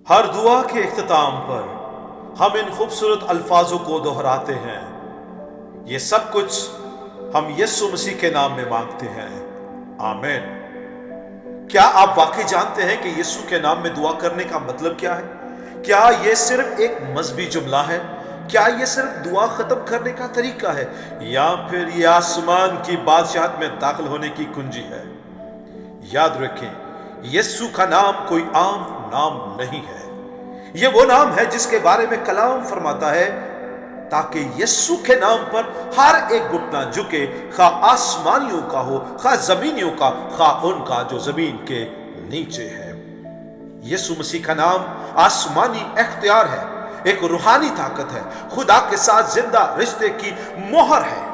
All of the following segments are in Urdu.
ہر دعا کے اختتام پر ہم ان خوبصورت الفاظوں کو دہراتے ہیں، یہ سب کچھ ہم یسوع مسیح کے نام میں مانگتے ہیں، آمین۔ کیا آپ واقعی جانتے ہیں کہ یسوع کے نام میں دعا کرنے کا مطلب کیا ہے؟ کیا یہ صرف ایک مذہبی جملہ ہے؟ کیا یہ صرف دعا ختم کرنے کا طریقہ ہے، یا پھر یہ آسمان کی بادشاہت میں داخل ہونے کی کنجی ہے؟ یاد رکھیں، یسوع کا نام کوئی عام نام نہیں ہے، یہ وہ نام ہے جس کے بارے میں کلام فرماتا ہے تاکہ یسوع کے نام پر ہر ایک گھٹنا جھکے، خواہ آسمانیوں کا ہو، خواہ زمینیوں کا، خواہ ان کا جو زمین کے نیچے ہے۔ یسوع مسیح کا نام آسمانی اختیار ہے، ایک روحانی طاقت ہے، خدا کے ساتھ زندہ رشتے کی مہر ہے۔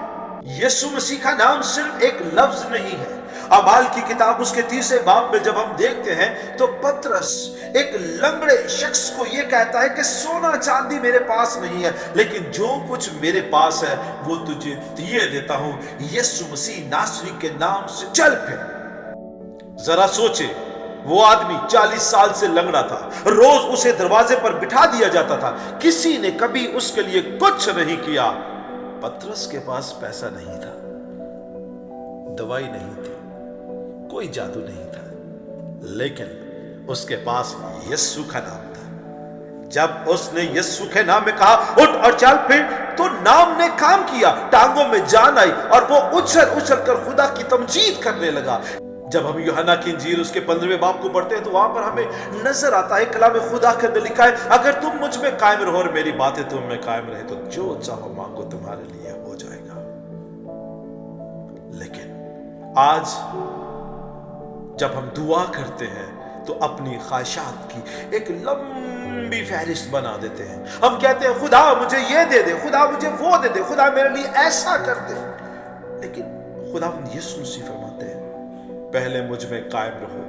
یسوع مسیح کا نام صرف ایک لفظ نہیں ہے۔ اعمال کی کتاب اس کے 30 باب میں جب ہم دیکھتے ہیں تو پطرس ایک لنگڑے شخص کو یہ کہتا ہے کہ سونا چاندی میرے پاس نہیں ہے، لیکن جو کچھ میرے پاس ہے وہ تجھے دیے دیتا ہوں، یسوع مسیح ناصری کے نام سے چل پھر۔ ذرا سوچے، وہ آدمی 40 سال سے لنگڑا تھا، روز اسے دروازے پر بٹھا دیا جاتا تھا، کسی نے کبھی اس کے لیے کچھ نہیں کیا۔ پطرس کے پاس پیسہ نہیں تھا، دوائی نہیں تھی، کوئی جادو نہیں تھا، لیکن اس کے پاس یسوع کا نام تھا۔ جب اس نے یسوع کے نام میں کہا اٹھ اور چل پھر، تو نام نے کام کیا، ٹانگوں میں جان آئی اور وہ اچھل اچھل کر خدا کی تمجید کرنے لگا۔ جب ہم یوحنا کی انجیل اس کے 15 باب کو پڑھتے ہیں تو وہاں پر ہمیں نظر آتا ہے، کلام خدا کے اندر لکھا ہے، اگر تم مجھ میں قائم رہو اور میری باتیں تم میں قائم رہے تو جو چاہو مانگو تمہارے لیے ہو جائے گا۔ لیکن آج جب ہم دعا کرتے ہیں تو اپنی خواہشات کی ایک لمبی فہرست بنا دیتے ہیں۔ ہم کہتے ہیں خدا مجھے یہ دے دے، خدا مجھے وہ دے دے، خدا میرے لیے ایسا کر دے۔ لیکن خدا یسوع مسیح فرماتے ہیں پہلے مجھ میں قائم رہو،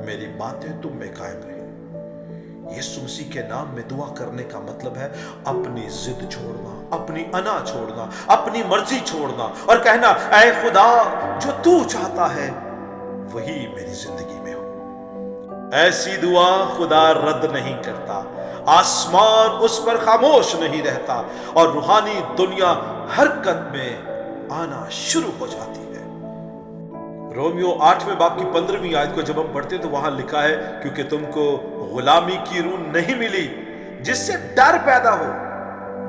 میری باتیں تم میں قائم رہیں۔ یسوع مسیح کے نام میں دعا کرنے کا مطلب ہے اپنی ضد چھوڑنا، اپنی انا چھوڑنا، اپنی مرضی چھوڑنا اور کہنا اے خدا جو تو چاہتا ہے وہی میری زندگی میں ہو۔ ایسی دعا خدا رد نہیں کرتا، آسمان اس پر خاموش نہیں رہتا اور روحانی دنیا حرکت میں آنا شروع ہو جاتی ہے۔ رومیو 8 باب کی 15 آیت کو جب ہم پڑھتے ہیں تو وہاں لکھا ہے کیونکہ تم کو غلامی کی روح نہیں ملی جس سے ڈر پیدا ہو،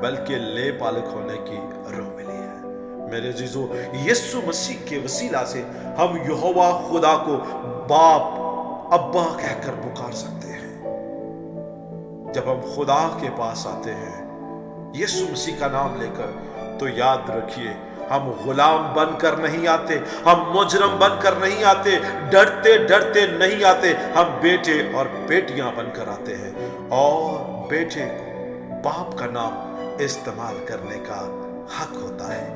بلکہ لے پالک ہونے کی روح ملی ہے۔ میرے عزیزو، یسوع مسیح کے وسیلہ سے ہم یہوہ خدا کو باپ، ابا کہہ کر پکار سکتے ہیں۔ جب ہم خدا کے پاس آتے ہیں یسوع مسیح کا نام لے کر تو یاد رکھیے ہم غلام بن کر نہیں آتے، ہم مجرم بن کر نہیں آتے، ڈرتے ڈرتے نہیں آتے، ہم بیٹے اور بیٹیاں بن کر آتے ہیں، اور بیٹے کو باپ کا نام استعمال کرنے کا حق ہوتا ہے۔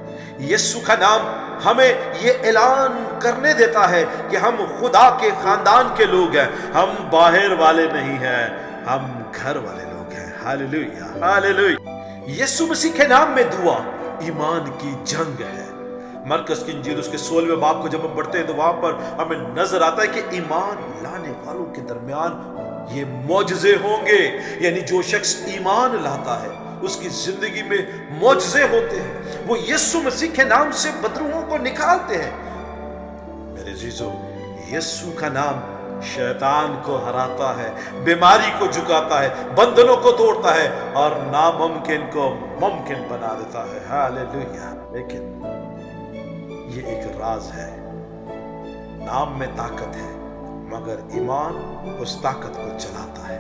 یسوع کا نام ہمیں یہ اعلان کرنے دیتا ہے کہ ہم خدا کے خاندان کے لوگ ہیں، ہم باہر والے نہیں ہیں، ہم گھر والے لوگ ہیں۔ ہاللیلویہ، ہاللیلویہ۔ یسوع مسیح کے نام میں دعا ایمان کی جنگ ہے۔ مرکز کی انجیل اس کے 16 باب کو جب ہم پڑھتے ہیں تو وہاں پر ہمیں نظر آتا ہے کہ ایمان لانے والوں کے درمیان یہ معجزے ہوں گے، یعنی جو شخص ایمان لاتا ہے اس کی زندگی میں معجزے ہوتے ہیں، وہ یسوع مسیح کے نام سے بدروحوں کو نکالتے ہیں۔ میرے عزیزو، یسوع کا نام شیطان کو ہراتا ہے، بیماری کو جھکاتا ہے، بندھنوں کو توڑتا ہے اور ناممکن کو ممکن بنا دیتا ہے۔ ہاللیلویہ۔ لیکن یہ ایک راز ہے، نام میں طاقت ہے مگر ایمان اس طاقت کو چلاتا ہے۔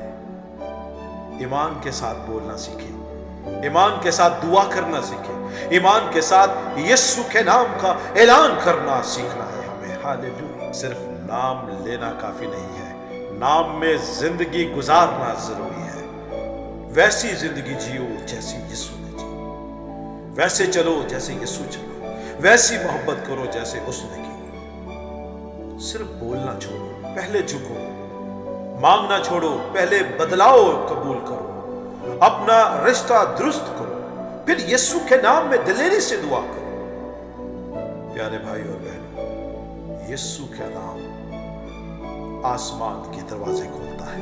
ایمان کے ساتھ بولنا سیکھیں، ایمان کے ساتھ دعا کرنا سیکھیں، ایمان کے ساتھ یسوع کے نام کا اعلان کرنا سیکھنا ہے ہمیں۔ ہاللیلویہ۔ صرف نام لینا کافی نہیں ہے، نام میں زندگی گزارنا ضروری ہے۔ ویسی زندگی جیو جیسی یسوع نے جی، ویسے چلو جیسے یسوع چلا، ویسی محبت کرو جیسے اس نے کی۔ صرف بولنا چھوڑو، پہلے جھکو، مانگنا چھوڑو، پہلے بدلاؤ قبول کرو، اپنا رشتہ درست کرو، پھر یسوع کے نام میں دلیری سے دعا کرو۔ پیارے بھائی اور بہنوں، یسوع کا نام آسمان کے دروازے کھولتا ہے۔